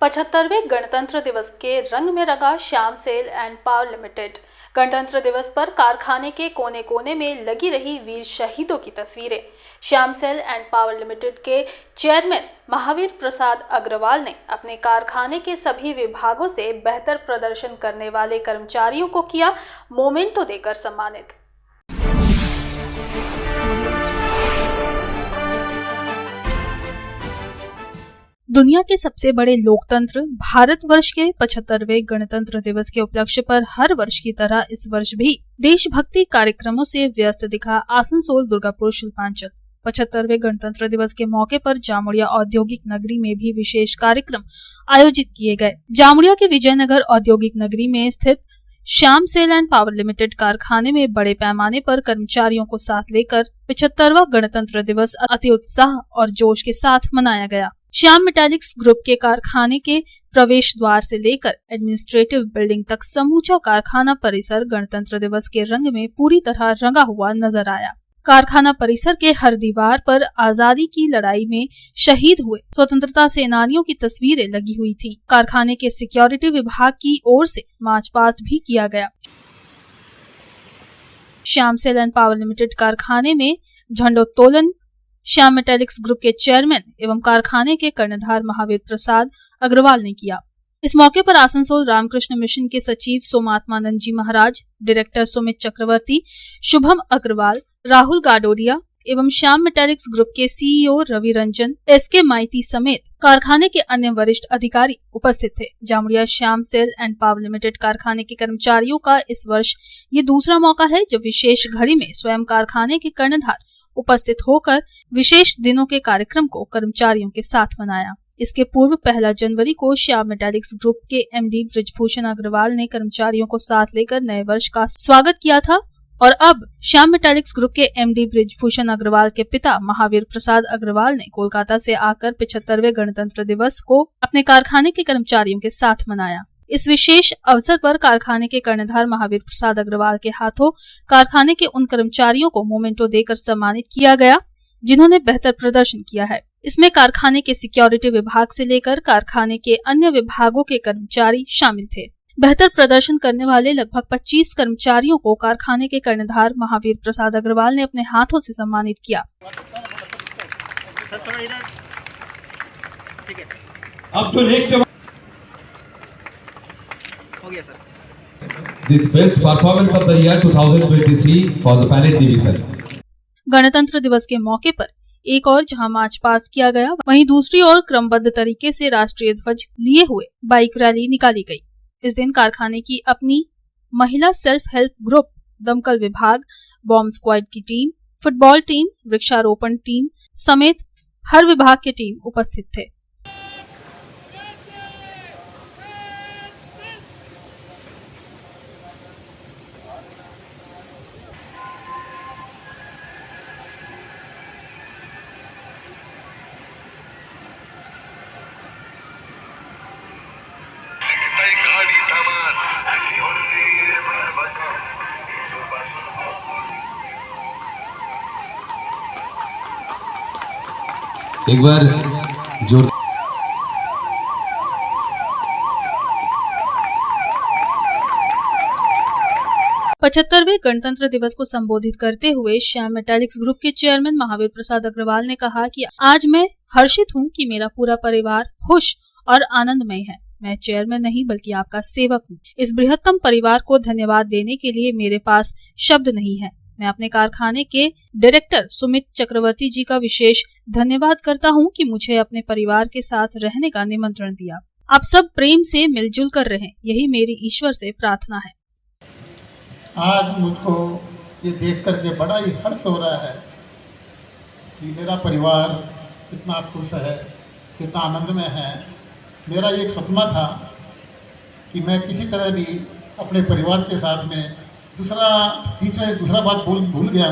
75वें गणतंत्र दिवस के रंग में रंगा Shyam SEL and Power Limited. गणतंत्र दिवस पर कारखाने के कोने कोने में लगी रही वीर शहीदों की तस्वीरें। Shyam SEL and Power Limited के चेयरमैन महावीर प्रसाद अग्रवाल ने अपने कारखाने के सभी विभागों से बेहतर प्रदर्शन करने वाले कर्मचारियों को किया मोमेंटो देकर सम्मानित। दुनिया के सबसे बड़े लोकतंत्र भारतवर्ष के 75वें गणतंत्र दिवस के उपलक्ष्य पर हर वर्ष की तरह इस वर्ष भी देशभक्ति कार्यक्रमों से व्यस्त दिखा आसनसोल दुर्गापुर शिल्पांचल। 75वें गणतंत्र दिवस के मौके पर जामुड़िया औद्योगिक नगरी में भी विशेष कार्यक्रम आयोजित किए गए। जामुड़िया के विजयनगर औद्योगिक नगरी में स्थित Shyam SEL and Power Limited कारखाने में बड़े पैमाने पर कर्मचारियों को साथ लेकर 75वां गणतंत्र दिवस अति उत्साह और जोश के साथ मनाया गया। श्याम मेटालिक्स ग्रुप के कारखाने के प्रवेश द्वार से लेकर एडमिनिस्ट्रेटिव बिल्डिंग तक समूचा कारखाना परिसर गणतंत्र दिवस के रंग में पूरी तरह रंगा हुआ नजर आया। कारखाना परिसर के हर दीवार पर आजादी की लड़ाई में शहीद हुए स्वतंत्रता सेनानियों की तस्वीरें लगी हुई थी। कारखाने के सिक्योरिटी विभाग की ओर से मार्च पास्ट भी किया गया। Shyam SEL and Power Limited कारखाने में झंडोत्तोलन श्याम मेटालिक्स ग्रुप के चेयरमैन एवं कारखाने के कर्णधार महावीर प्रसाद अग्रवाल ने किया। इस मौके पर आसनसोल रामकृष्ण मिशन के सचिव सोमात्मानंद जी महाराज, डायरेक्टर सुमित चक्रवर्ती, शुभम अग्रवाल, राहुल गाडोरिया एवं श्याम मेटालिक्स ग्रुप के सीईओ रवि रंजन, एसके माइती समेत कारखाने के अन्य वरिष्ठ अधिकारी उपस्थित थे। Jamuria Shyam SEL and Power Limited कारखाने के कर्मचारियों का इस वर्ष ये दूसरा मौका है जब विशेष घड़ी में स्वयं कारखाने के कर्णधार उपस्थित होकर विशेष दिनों के कार्यक्रम को कर्मचारियों के साथ मनाया। इसके पूर्व 1 जनवरी को श्याम मेटालिक्स ग्रुप के एमडी बृजभूषण अग्रवाल ने कर्मचारियों को साथ लेकर नए वर्ष का स्वागत किया था और अब श्याम मेटालिक्स ग्रुप के एमडी बृजभूषण अग्रवाल के पिता महावीर प्रसाद अग्रवाल ने कोलकाता से आकर 75वें गणतंत्र दिवस को अपने कारखाने के कर्मचारियों के साथ मनाया। इस विशेष अवसर पर कारखाने के कर्णधार महावीर प्रसाद अग्रवाल के हाथों कारखाने के उन कर्मचारियों को मोमेंटो देकर सम्मानित किया गया जिन्होंने बेहतर प्रदर्शन किया है। इसमें कारखाने के सिक्योरिटी विभाग से लेकर कारखाने के अन्य विभागों के कर्मचारी शामिल थे। बेहतर प्रदर्शन करने वाले लगभग 25 कर्मचारियों को कारखाने के कर्णधार महावीर प्रसाद अग्रवाल ने अपने हाथों से सम्मानित किया। अब जो next This best performance of the year 2023 for the Palette Division. गणतंत्र दिवस के मौके पर एक और जहां मार्च पास किया गया, वहीं दूसरी ओर क्रमबद्ध तरीके से राष्ट्रीय ध्वज लिए हुए बाइक रैली निकाली गई। इस दिन कारखाने की अपनी महिला सेल्फ हेल्प ग्रुप, दमकल विभाग, बॉम्ब स्क्वाड की टीम, फुटबॉल टीम, वृक्षारोपण टीम समेत हर विभाग की टीम उपस्थित थे। एक बार जोर 75वें गणतंत्र दिवस को संबोधित करते हुए श्याम मेटालिक्स ग्रुप के चेयरमैन महावीर प्रसाद अग्रवाल ने कहा कि आज मैं हर्षित हूं कि मेरा पूरा परिवार खुश और आनंदमय है। मैं चेयरमैन नहीं बल्कि आपका सेवक हूं। इस बृहत्तम परिवार को धन्यवाद देने के लिए मेरे पास शब्द नहीं है। मैं अपने कारखाने के डायरेक्टर सुमित चक्रवर्ती जी का विशेष धन्यवाद करता हूं कि मुझे अपने परिवार के साथ रहने का निमंत्रण दिया। आप सब प्रेम से मिलजुल कर रहें, यही मेरी ईश्वर से प्रार्थना है। आज मुझको ये देख करके बड़ा ही हर्ष हो रहा है कि मेरा परिवार कितना खुश है, कितना आनंद में है। मेरा एक सपना था कि मैं किसी तरह भी अपने परिवार के साथ में बीच में दूसरा बात भूल गया।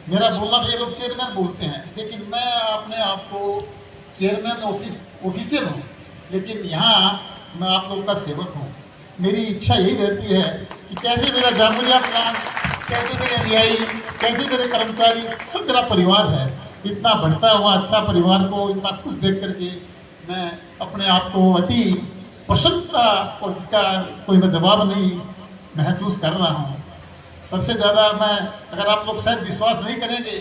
मेरा बोलना था, ये लोग चेयरमैन बोलते हैं, लेकिन मैं अपने आप को चेयरमैन ऑफिशियल हूँ, लेकिन यहाँ मैं आप लोगों का सेवक हूँ। मेरी इच्छा यही रहती है कि कैसे मेरा जामुड़िया प्लांट, कैसे मेरे अनुयायी, कैसे मेरे कर्मचारी, सब मेरा परिवार है। इतना बढ़ता हुआ अच्छा परिवार को इतना खुश देख करके मैं अपने आप को अति प्रसन्नता और इसका कोई मैं जवाब नहीं महसूस कर रहा हूँ। सबसे ज़्यादा मैं, अगर आप लोग शायद विश्वास नहीं करेंगे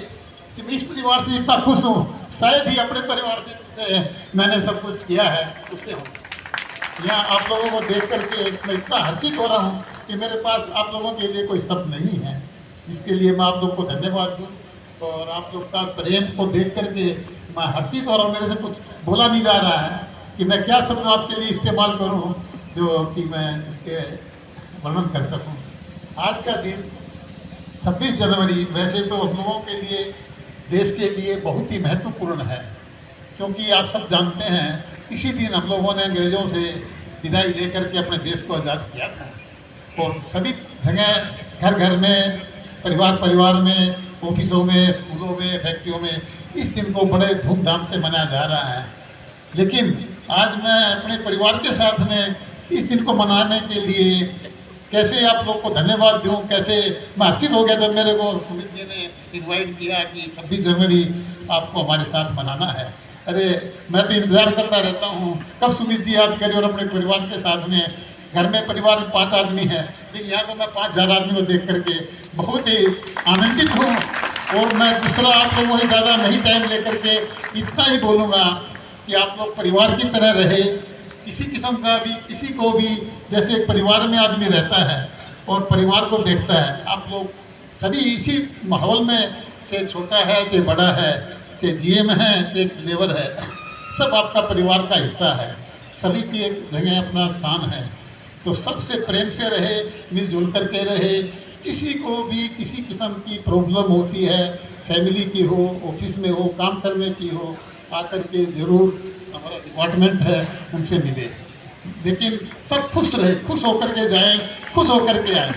कि मैं इस परिवार से इतना खुश हूँ, शायद ही अपने परिवार से मैंने सब कुछ किया है उससे हूँ। यहाँ आप लोगों को देख करके मैं इतना हर्षित हो रहा हूँ कि मेरे पास आप लोगों के लिए कोई शब्द नहीं है जिसके लिए मैं आप लोग को धन्यवाद दूँ। और आप लोग का प्रेम को देख करके मैं हर्षित हो रहा हूँ। मेरे से कुछ बोला नहीं जा रहा है कि मैं क्या शब्द आपके लिए इस्तेमाल करूँ जो कि मैं इसके वर्णन कर सकूँ। आज का दिन 26 जनवरी वैसे तो हम लोगों के लिए, देश के लिए बहुत ही महत्वपूर्ण है, क्योंकि आप सब जानते हैं इसी दिन हम लोगों ने अंग्रेज़ों से विदाई लेकर के अपने देश को आज़ाद किया था। और सभी जगह, घर घर में, परिवार परिवार में, ऑफिसों में, स्कूलों में, फैक्ट्रियों में इस दिन को बड़े धूमधाम से मनाया जा रहा है। लेकिन आज मैं अपने परिवार के साथ में इस दिन को मनाने के लिए कैसे आप लोग को धन्यवाद दूं, कैसे मैं हर्षित हो गया जब मेरे को सुमित जी ने इनवाइट किया कि 26 जनवरी आपको हमारे साथ मनाना है। अरे मैं तो इंतज़ार करता रहता हूँ कब सुमित जी याद करें और अपने परिवार के साथ में। घर में परिवार में 5 आदमी हैं, लेकिन यहाँ तो मैं 5000 आदमी को देख करके बहुत ही आनंदित हूँ। और मैं दूसरा आप लोगों से ज़्यादा नहीं टाइम लेकर के इतना ही बोलूँगा कि आप लोग परिवार की तरह रहे। किसी किस्म का भी, किसी को भी, जैसे एक परिवार में आदमी रहता है और परिवार को देखता है, आप लोग सभी इसी माहौल में, चाहे छोटा है चाहे बड़ा है, चाहे जीएम है चाहे लेबर है, सब आपका परिवार का हिस्सा है। सभी की एक जगह अपना स्थान है। तो सबसे प्रेम से रहे, मिलजुल करके रहे। किसी को भी किसी किस्म की प्रॉब्लम होती है, फैमिली की हो, ऑफिस में हो, काम करने की हो, आकर के ज़रूर हमारा डिपार्टमेंट है उनसे मिले। लेकिन सब खुश रहे, खुश होकर के जाएं, खुश होकर के आएं।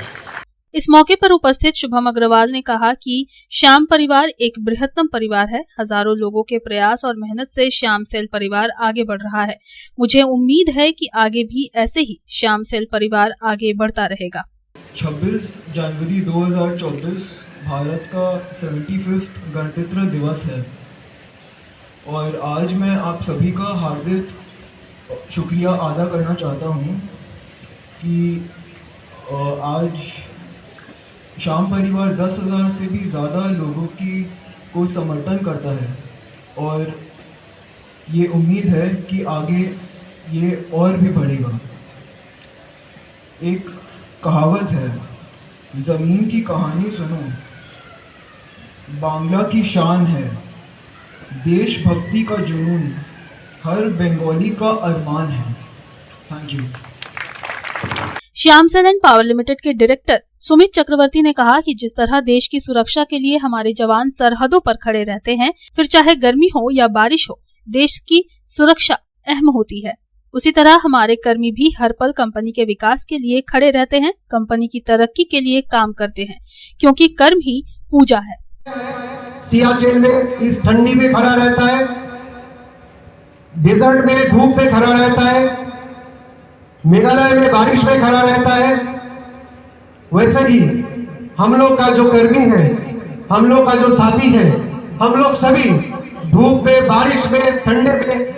इस मौके पर उपस्थित शुभम अग्रवाल ने कहा कि श्याम परिवार एक बृहत्तम परिवार है। हजारों लोगों के प्रयास और मेहनत से श्याम सेल परिवार आगे बढ़ रहा है। मुझे उम्मीद है कि आगे भी ऐसे ही श्याम सेल परिवार आगे बढ़ता रहेगा। 26 जनवरी 2024 भारत का 75वां गणतंत्र दिवस है और आज मैं आप सभी का हार्दिक शुक्रिया अदा करना चाहता हूँ कि आज श्याम परिवार 10,000 से भी ज़्यादा लोगों को समर्थन करता है और ये उम्मीद है कि आगे ये और भी बढ़ेगा। एक कहावत है, ज़मीन की कहानी सुनो, बांग्ला की शान है, देशभक्ति का जुनून हर बंगाली का अरमान है। Thank you. Shyam SEL and Power Limited के डायरेक्टर सुमित चक्रवर्ती ने कहा कि जिस तरह देश की सुरक्षा के लिए हमारे जवान सरहदों पर खड़े रहते हैं, फिर चाहे गर्मी हो या बारिश हो, देश की सुरक्षा अहम होती है। उसी तरह हमारे कर्मी भी हर पल कंपनी के विकास के लिए खड़े रहते हैं, कंपनी की तरक्की के लिए काम करते हैं, क्योंकि कर्म ही पूजा है। सियाचिन में इस ठंडी में खड़ा रहता है, डेजर्ट में धूप में खड़ा रहता है, मेघालय में बारिश में खड़ा रहता है। वैसे ही हम लोग का जो कर्मी है, हम लोग का जो साथी है, हम लोग सभी धूप में, बारिश में, ठंडे में,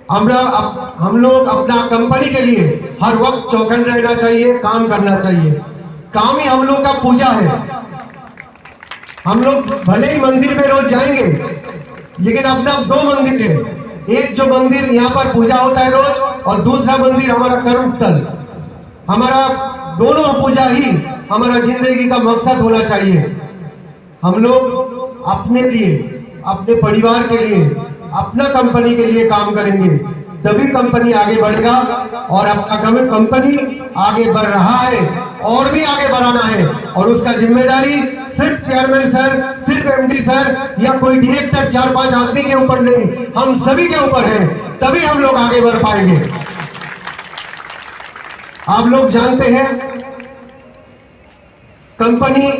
हम लोग अपना कंपनी के लिए हर वक्त चौकन रहना चाहिए, काम करना चाहिए। काम ही हम लोग का पूजा है। हम लोग भले ही मंदिर में रोज जाएंगे, लेकिन अपना 2 मंदिर है। एक जो मंदिर यहाँ पर पूजा होता है रोज, और दूसरा मंदिर हमारा कर्म स्थल। हमारा दोनों पूजा ही हमारा जिंदगी का मकसद होना चाहिए। हम लोग अपने लिए, अपने परिवार के लिए, अपना कंपनी के लिए काम करेंगे, तभी कंपनी आगे बढ़ेगा। और अपना कंपनी आगे बढ़ रहा है और भी आगे बढ़ाना है, और उसका जिम्मेदारी सिर्फ चेयरमैन सर, सिर्फ एमडी सर या कोई डायरेक्टर 4-5 आदमी के ऊपर नहीं, हम सभी के ऊपर है। तभी हम लोग आगे बढ़ पाएंगे। आप लोग जानते हैं, कंपनी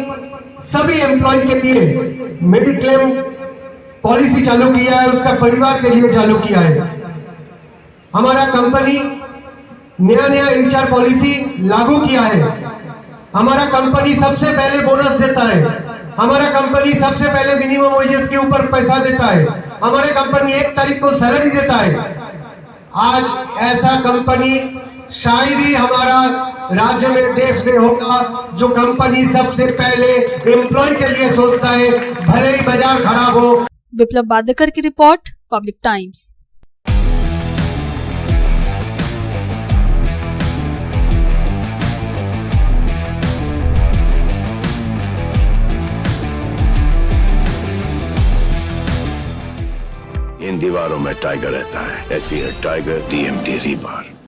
सभी एम्प्लॉय के लिए मेडिक्लेम पॉलिसी चालू किया है, उसका परिवार के लिए चालू किया है। हमारा कंपनी नया एचआर पॉलिसी लागू किया है। हमारा कंपनी सबसे पहले बोनस देता है। हमारा कंपनी सबसे पहले मिनिमम वेजेस के ऊपर पैसा देता है। हमारे कंपनी 1 तारीख को सैलरी देता है। आज ऐसा कंपनी शायद ही हमारा राज्य में, देश में होगा, जो कंपनी सबसे पहले एम्प्लॉय के लिए सोचता है, भले ही बाजार खराब हो। विप्लव बादकर की रिपोर्ट, पब्लिक टाइम्स। इन दीवारों में टाइगर रहता है, ऐसी है टाइगर TMT रीबार।